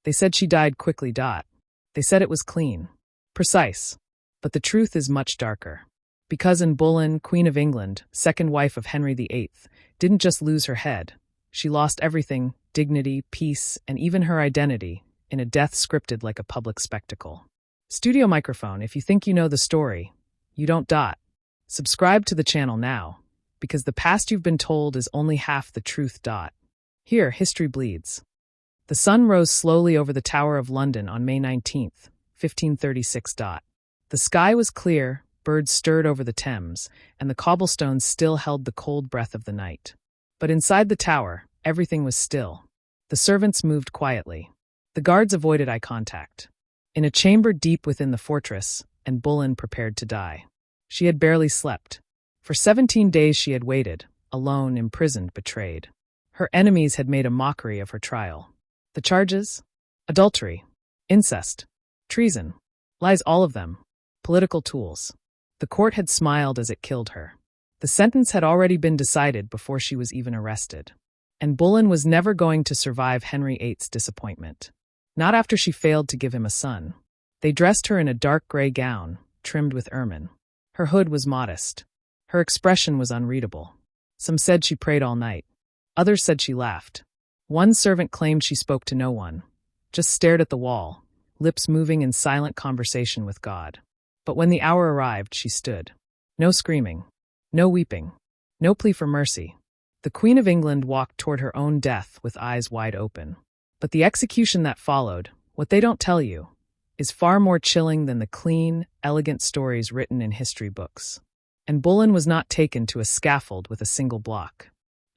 They said she died quickly. They said it was clean. Precise. But the truth is much darker. Because Anne Boleyn, Queen of England, second wife of Henry VIII, didn't just lose her head. She lost everything, dignity, peace, and even her identity, in a death scripted like a public spectacle. Studio microphone, if you think you know the story, you don't. Subscribe to the channel now, because the past you've been told is only half the truth. Here, history bleeds. The sun rose slowly over the Tower of London on May 19, 1536. The sky was clear, birds stirred over the Thames, and the cobblestones still held the cold breath of the night. But inside the tower, everything was still. The servants moved quietly. The guards avoided eye contact. In a chamber deep within the fortress, Anne Boleyn prepared to die. She had barely slept. For 17 days she had waited, alone, imprisoned, betrayed. Her enemies had made a mockery of her trial. The charges? Adultery, incest, treason, lies, all of them. Political tools. The court had smiled as it killed her. The sentence had already been decided before she was even arrested. Anne Boleyn was never going to survive Henry VIII's disappointment. Not after she failed to give him a son. They dressed her in a dark gray gown, trimmed with ermine. Her hood was modest. Her expression was unreadable. Some said she prayed all night. Others said she laughed. One servant claimed she spoke to no one, just stared at the wall, lips moving in silent conversation with God. But when the hour arrived, she stood. No screaming, no weeping, no plea for mercy. The Queen of England walked toward her own death with eyes wide open. But the execution that followed, what they don't tell you, is far more chilling than the clean, elegant stories written in history books. Anne Boleyn was not taken to a scaffold with a single block.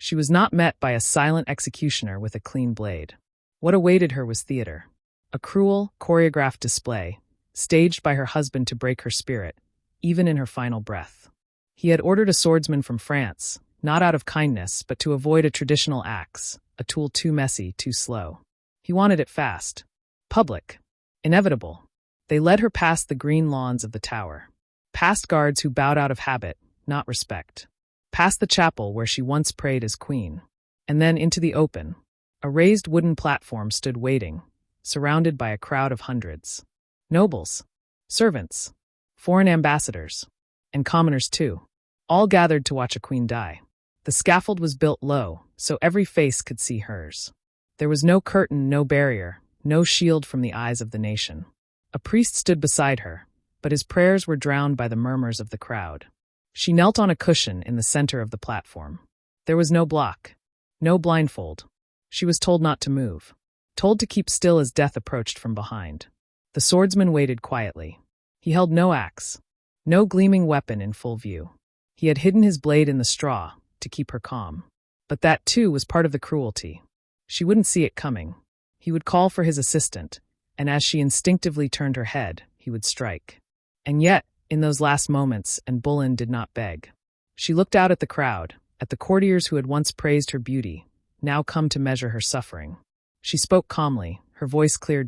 She was not met by a silent executioner with a clean blade. What awaited her was theater. A cruel, choreographed display, staged by her husband to break her spirit, even in her final breath. He had ordered a swordsman from France, not out of kindness, but to avoid a traditional axe, a tool too messy, too slow. He wanted it fast, public, inevitable. They led her past the green lawns of the tower, past guards who bowed out of habit, not respect, past the chapel where she once prayed as queen, and then into the open. A raised wooden platform stood waiting, surrounded by a crowd of hundreds. Nobles, servants, foreign ambassadors, and commoners too, all gathered to watch a queen die. The scaffold was built low, so every face could see hers. There was no curtain, no barrier, no shield from the eyes of the nation. A priest stood beside her, but his prayers were drowned by the murmurs of the crowd. She knelt on a cushion in the center of the platform. There was no block, no blindfold. She was told not to move, told to keep still as death approached from behind. The swordsman waited quietly. He held no axe, no gleaming weapon in full view. He had hidden his blade in the straw to keep her calm. But that, too, was part of the cruelty. She wouldn't see it coming. He would call for his assistant, and as she instinctively turned her head, he would strike. And yet, in those last moments, Anne Boleyn did not beg. She looked out at the crowd, at the courtiers who had once praised her beauty, now come to measure her suffering. She spoke calmly, her voice clear.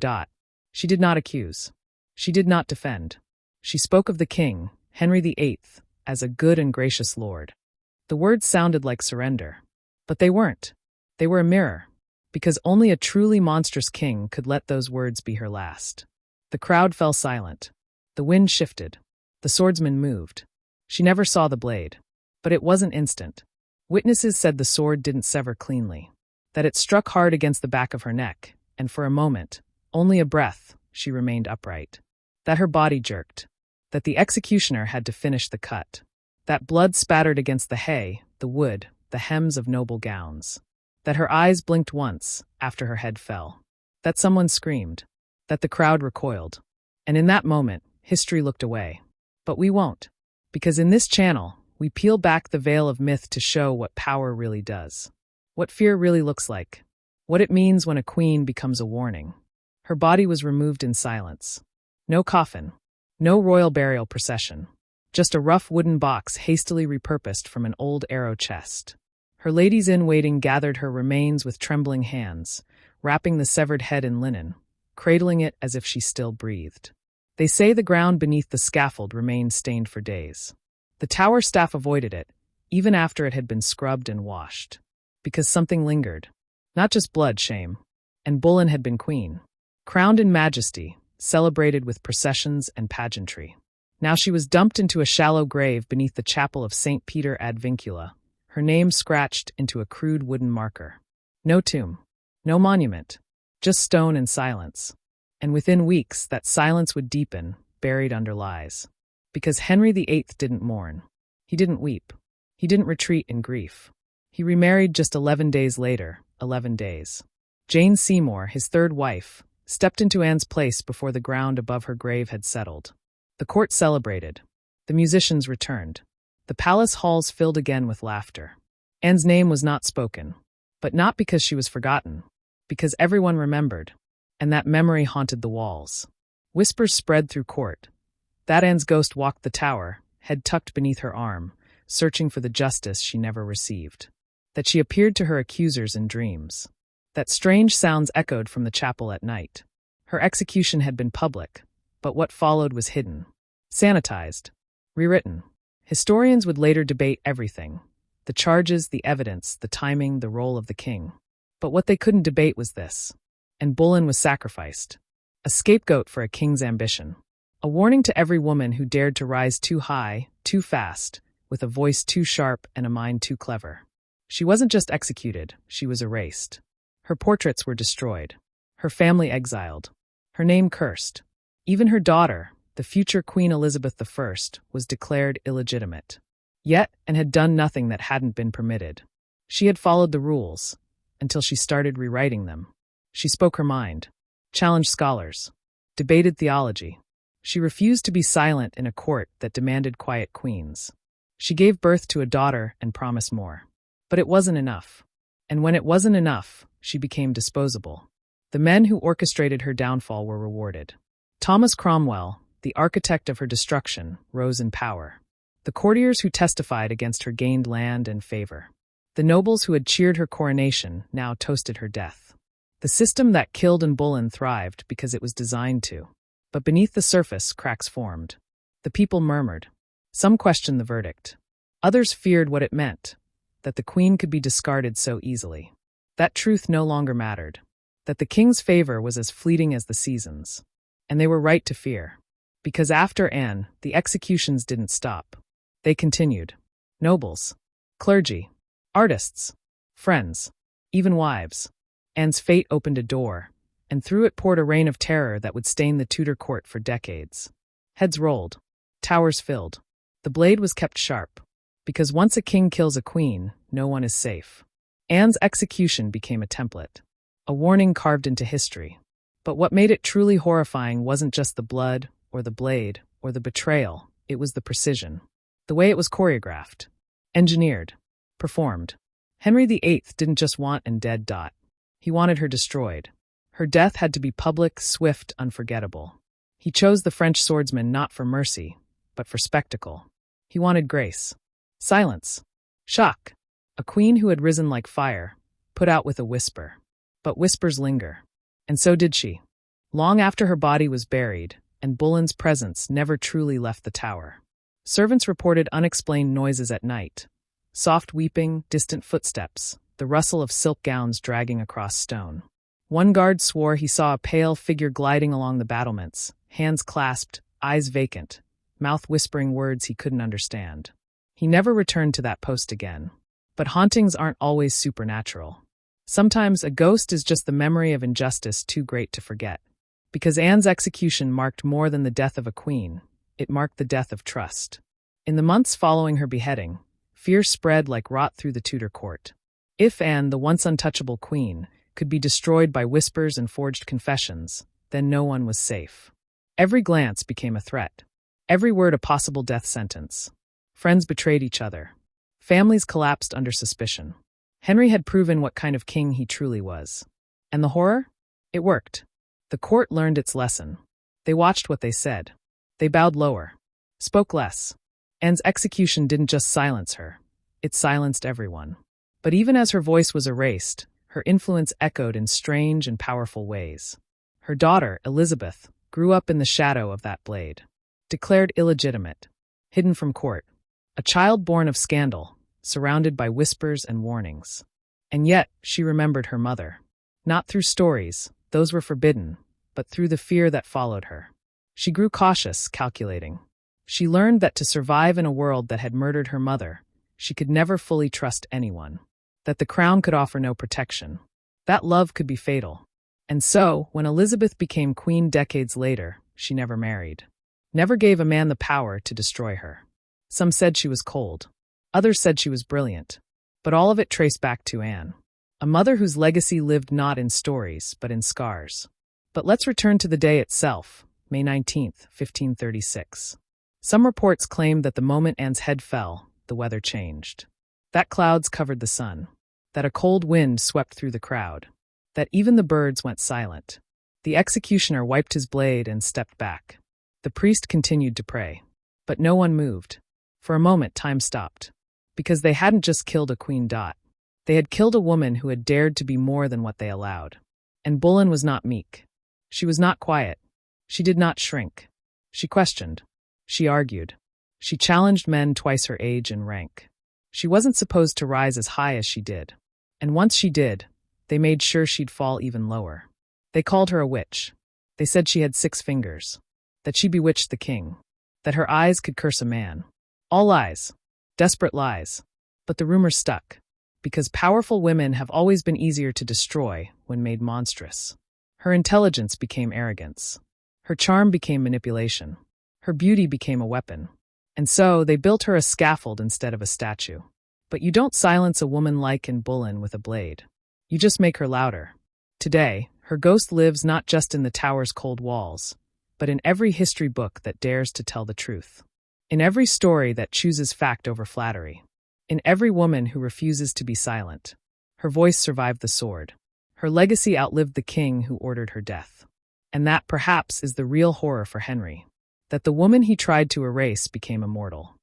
She did not accuse. She did not defend. She spoke of the king, Henry VIII, as a good and gracious lord. The words sounded like surrender. But they weren't. They were a mirror, because only a truly monstrous king could let those words be her last. The crowd fell silent. The wind shifted. The swordsman moved. She never saw the blade. But it wasn't instant. Witnesses said the sword didn't sever cleanly, that it struck hard against the back of her neck, and for a moment, only a breath, she remained upright. That her body jerked. That the executioner had to finish the cut. That blood spattered against the hay, the wood, the hems of noble gowns. That her eyes blinked once, after her head fell. That someone screamed. That the crowd recoiled. And in that moment, history looked away. But we won't. Because in this channel, we peel back the veil of myth to show what power really does. What fear really looks like. What it means when a queen becomes a warning. Her body was removed in silence. No coffin. No royal burial procession. Just a rough wooden box hastily repurposed from an old arrow chest. Her ladies-in-waiting gathered her remains with trembling hands, wrapping the severed head in linen, cradling it as if she still breathed. They say the ground beneath the scaffold remained stained for days. The tower staff avoided it, even after it had been scrubbed and washed. Because something lingered. Not just blood shame. Anne Boleyn had been queen. crowned in majesty, celebrated with processions and pageantry. Now she was dumped into a shallow grave beneath the chapel of St. Peter ad Vincula, her name scratched into a crude wooden marker. No tomb, no monument, just stone and silence. And within weeks, that silence would deepen, buried under lies. Because Henry VIII didn't mourn. He didn't weep. He didn't retreat in grief. He remarried just 11 days later, 11 days. Jane Seymour, his third wife, stepped into Anne's place before the ground above her grave had settled. The court celebrated. The musicians returned. The palace halls filled again with laughter. Anne's name was not spoken, but not because she was forgotten, because everyone remembered, and that memory haunted the walls. Whispers spread through court. That Anne's ghost walked the tower, head tucked beneath her arm, searching for the justice she never received. That she appeared to her accusers in dreams. That strange sounds echoed from the chapel at night. Her execution had been public, but what followed was hidden. Sanitized. Rewritten. Historians would later debate everything. The charges, the evidence, the timing, the role of the king. But what they couldn't debate was this. Anne Boleyn was sacrificed. A scapegoat for a king's ambition. A warning to every woman who dared to rise too high, too fast, with a voice too sharp and a mind too clever. She wasn't just executed, she was erased. Her portraits were destroyed. Her family exiled. Her name cursed. Even her daughter, the future Queen Elizabeth I, was declared illegitimate. Yet, Anne had done nothing that hadn't been permitted. She had followed the rules, until she started rewriting them. She spoke her mind, challenged scholars, debated theology. She refused to be silent in a court that demanded quiet queens. She gave birth to a daughter and promised more. But it wasn't enough. And when it wasn't enough, she became disposable. The men who orchestrated her downfall were rewarded. Thomas Cromwell, the architect of her destruction, rose in power. The courtiers who testified against her gained land and favor. The nobles who had cheered her coronation now toasted her death. The system that killed Anne Boleyn thrived because it was designed to. But beneath the surface, cracks formed. The people murmured. Some questioned the verdict. Others feared what it meant, that the queen could be discarded so easily. That truth no longer mattered. That the king's favor was as fleeting as the seasons. And they were right to fear. Because after Anne, the executions didn't stop. They continued. Nobles, clergy, artists, friends, even wives. Anne's fate opened a door, and through it poured a rain of terror that would stain the Tudor court for decades. Heads rolled. Towers filled. The blade was kept sharp. Because once a king kills a queen, no one is safe. Anne's execution became a template. A warning carved into history. But what made it truly horrifying wasn't just the blood, or the blade, or the betrayal. It was the precision. The way it was choreographed. Engineered. Performed. Henry VIII didn't just want Anne dead. He wanted her destroyed. Her death had to be public, swift, unforgettable. He chose the French swordsman not for mercy, but for spectacle. He wanted grace. Silence. Shock. A queen who had risen like fire, put out with a whisper. But whispers linger. And so did she. Long after her body was buried, Anne Boleyn's presence never truly left the tower. Servants reported unexplained noises at night. Soft weeping, distant footsteps, the rustle of silk gowns dragging across stone. One guard swore he saw a pale figure gliding along the battlements, hands clasped, eyes vacant, mouth whispering words he couldn't understand. He never returned to that post again. But hauntings aren't always supernatural. Sometimes a ghost is just the memory of injustice too great to forget. Because Anne's execution marked more than the death of a queen, it marked the death of trust. In the months following her beheading, fear spread like rot through the Tudor court. If Anne, the once untouchable queen, could be destroyed by whispers and forged confessions, then no one was safe. Every glance became a threat. Every word a possible death sentence. Friends betrayed each other. Families collapsed under suspicion. Henry had proven what kind of king he truly was. And the horror? It worked. The court learned its lesson. They watched what they said. They bowed lower. Spoke less. Anne's execution didn't just silence her. It silenced everyone. But even as her voice was erased, her influence echoed in strange and powerful ways. Her daughter, Elizabeth, grew up in the shadow of that blade. Declared illegitimate. Hidden from court. A child born of scandal, surrounded by whispers and warnings. And yet, she remembered her mother. Not through stories, those were forbidden, but through the fear that followed her. She grew cautious, calculating. She learned that to survive in a world that had murdered her mother, she could never fully trust anyone. That the crown could offer no protection. That love could be fatal. And so, when Elizabeth became queen decades later, she never married. Never gave a man the power to destroy her. Some said she was cold. Others said she was brilliant. But all of it traced back to Anne. A mother whose legacy lived not in stories, but in scars. But let's return to the day itself, May 19th, 1536. Some reports claimed that the moment Anne's head fell, the weather changed. That clouds covered the sun. That a cold wind swept through the crowd. That even the birds went silent. The executioner wiped his blade and stepped back. The priest continued to pray. But no one moved. For a moment, time stopped. Because they hadn't just killed a queen. They had killed a woman who had dared to be more than what they allowed. And Boleyn was not meek. She was not quiet. She did not shrink. She questioned. She argued. She challenged men twice her age and rank. She wasn't supposed to rise as high as she did. And once she did, they made sure she'd fall even lower. They called her a witch. They said she had 6 fingers. That she bewitched the king. That her eyes could curse a man. All lies. Desperate lies. But the rumor stuck. Because powerful women have always been easier to destroy when made monstrous. Her intelligence became arrogance. Her charm became manipulation. Her beauty became a weapon. And so they built her a scaffold instead of a statue. But you don't silence a woman like Anne Boleyn with a blade. You just make her louder. Today, her ghost lives not just in the tower's cold walls, but in every history book that dares to tell the truth. In every story that chooses fact over flattery. In every woman who refuses to be silent. Her voice survived the sword. Her legacy outlived the king who ordered her death. And that, perhaps, is the real horror for Henry. That the woman he tried to erase became immortal.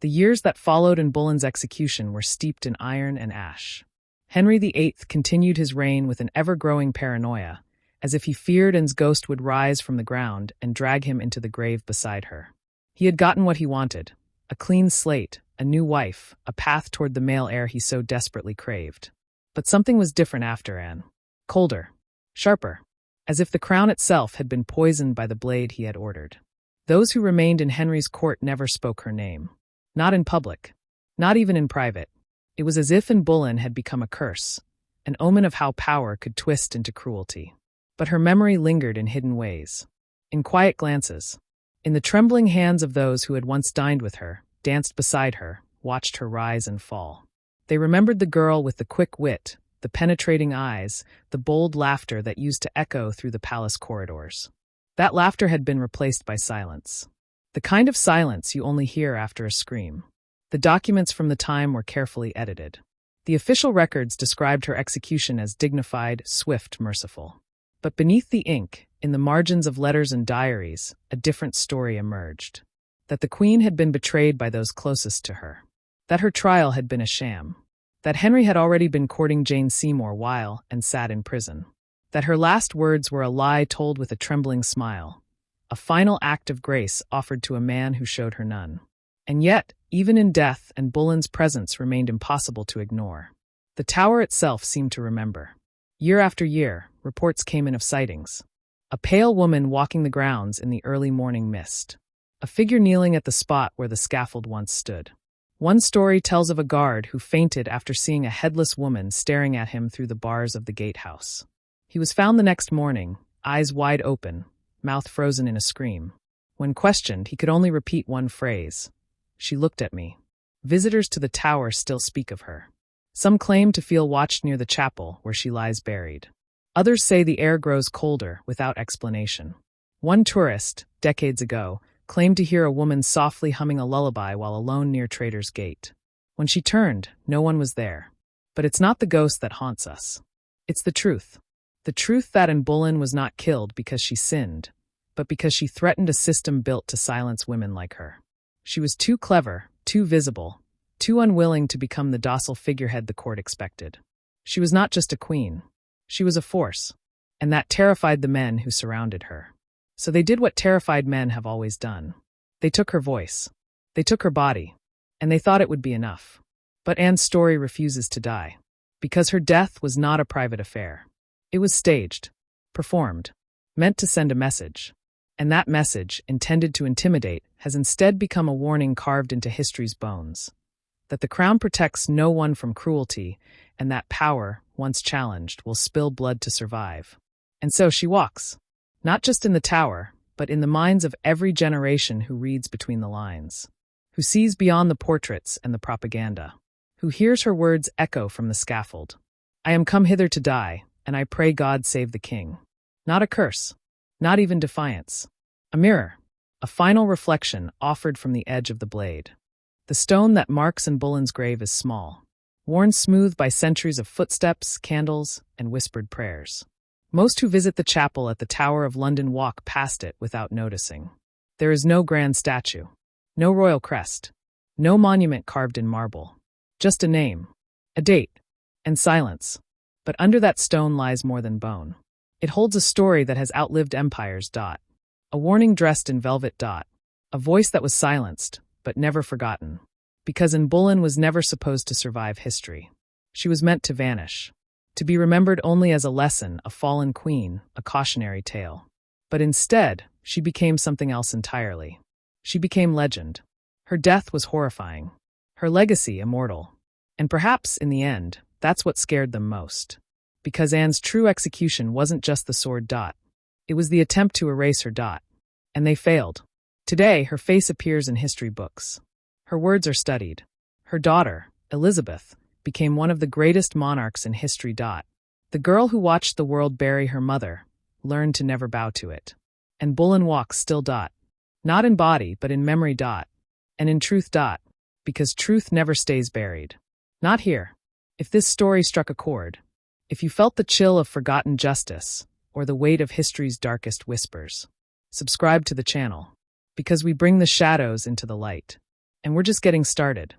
The years that followed Anne Boleyn's execution were steeped in iron and ash. Henry VIII continued his reign with an ever-growing paranoia, as if he feared Anne's ghost would rise from the ground and drag him into the grave beside her. He had gotten what he wanted, a clean slate, a new wife, a path toward the male heir he so desperately craved. But something was different after Anne. Colder. Sharper. As if the crown itself had been poisoned by the blade he had ordered. Those who remained in Henry's court never spoke her name. Not in public. Not even in private. It was as if Anne Boleyn had become a curse, an omen of how power could twist into cruelty. But her memory lingered in hidden ways. In quiet glances. In the trembling hands of those who had once dined with her, danced beside her, watched her rise and fall. They remembered the girl with the quick wit, the penetrating eyes, the bold laughter that used to echo through the palace corridors. That laughter had been replaced by silence. The kind of silence you only hear after a scream. The documents from the time were carefully edited. The official records described her execution as dignified, swift, merciful. But beneath the ink, in the margins of letters and diaries, a different story emerged. That the queen had been betrayed by those closest to her. That her trial had been a sham. That Henry had already been courting Jane Seymour while and sat in prison. That her last words were a lie told with a trembling smile. A final act of grace offered to a man who showed her none. And yet, even in death, Anne Boleyn's presence remained impossible to ignore. The tower itself seemed to remember. Year after year, reports came in of sightings. A pale woman walking the grounds in the early morning mist. A figure kneeling at the spot where the scaffold once stood. One story tells of a guard who fainted after seeing a headless woman staring at him through the bars of the gatehouse. He was found the next morning, eyes wide open, mouth frozen in a scream. When questioned, he could only repeat one phrase. She looked at me. Visitors to the tower still speak of her. Some claim to feel watched near the chapel where she lies buried. Others say the air grows colder without explanation. One tourist, decades ago, claimed to hear a woman softly humming a lullaby while alone near Trader's Gate. When she turned, no one was there. But it's not the ghost that haunts us. It's the truth. The truth that Anne Boleyn was not killed because she sinned, but because she threatened a system built to silence women like her. She was too clever, too visible, too unwilling to become the docile figurehead the court expected. She was not just a queen. She was a force. And that terrified the men who surrounded her. So they did what terrified men have always done. They took her voice. They took her body. And they thought it would be enough. But Anne's story refuses to die. Because her death was not a private affair. It was staged. Performed. meant to send a message. And that message, intended to intimidate, has instead become a warning carved into history's bones. That the crown protects no one from cruelty, and that power, once challenged, will spill blood to survive. And so she walks, not just in the tower, but in the minds of every generation who reads between the lines, who sees beyond the portraits and the propaganda, who hears her words echo from the scaffold. I am come hither to die, and I pray God save the king. Not a curse, not even defiance. A mirror, a final reflection offered from the edge of the blade. The stone that marks Anne Boleyn's grave is small, worn smooth by centuries of footsteps, candles, and whispered prayers. Most who visit the chapel at the Tower of London walk past it without noticing. There is no grand statue, no royal crest, no monument carved in marble. Just a name, a date, and silence. But under that stone lies more than bone. It holds a story that has outlived empires. A warning dressed in velvet. A voice that was silenced, but never forgotten. Because Anne Boleyn was never supposed to survive history. She was meant to vanish. To be remembered only as a lesson, a fallen queen, a cautionary tale. But instead, she became something else entirely. She became legend. Her death was horrifying. Her legacy immortal. And perhaps, in the end, that's what scared them most. Because Anne's true execution wasn't just the sword. It was the attempt to erase her. And they failed. Today, her face appears in history books. Her words are studied. Her daughter, Elizabeth, became one of the greatest monarchs in history. The girl who watched the world bury her mother learned to never bow to it. And Boleyn walks still. Not in body, but in memory. And in truth. Because truth never stays buried. Not here. If this story struck a chord, if you felt the chill of forgotten justice, or the weight of history's darkest whispers, subscribe to the channel. Because we bring the shadows into the light. And we're just getting started.